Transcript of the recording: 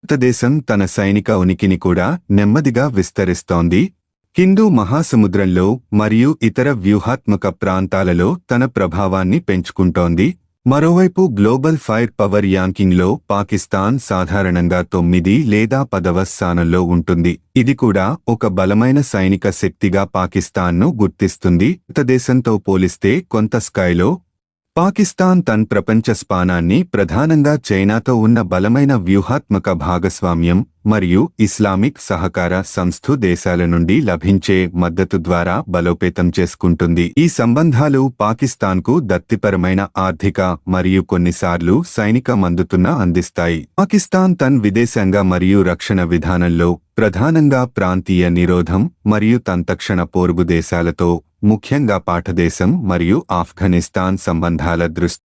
భారతదేశం తన సైనిక ఉనికిని కూడా నెమ్మదిగా విస్తరిస్తోంది. హిందూ మహాసముద్రంలో మరియు ఇతర వ్యూహాత్మక ప్రాంతాలలో తన ప్రభావాన్ని పెంచుకుంటోంది. మరోవైపు గ్లోబల్ ఫైర్ పవర్ ర్యాంకింగ్లో పాకిస్తాన్ సాధారణంగా 9 లేదా 10వ స్థానంలో ఉంటుంది. ఇది కూడా ఒక బలమైన సైనిక శక్తిగా పాకిస్తాన్ను గుర్తిస్తుంది. భారతదేశంతో పోలిస్తే కొంత స్థాయిలో పాకిస్తాన్ తన ప్రపంచ స్థానాన్ని ప్రధానంగా చైనాతో ఉన్న బలమైన వ్యూహాత్మక భాగస్వామ్యం మరియు ఇస్లామిక్ సహకార సంస్థ దేశాల నుండి లభించే మద్దతు ద్వారా బలోపేతం చేసుకుంటుంది. ఈ సంబంధాలు పాకిస్తాన్కు దత్తిపరమైన ఆర్థిక మరియు కొన్నిసార్లు సైనిక మద్దతును అందిస్తాయి. పాకిస్తాన్ తన విదేశాంగ మరియు రక్షణ విధానంలో ప్రధానంగా ప్రాంతీయ నిరోధం మరియు తక్షణ పొరుగు దేశాలతో, ముఖ్యంగా పాఠదేశం మరియు ఆఫ్ఘనిస్తాన్ సంబంధాల దృష్టి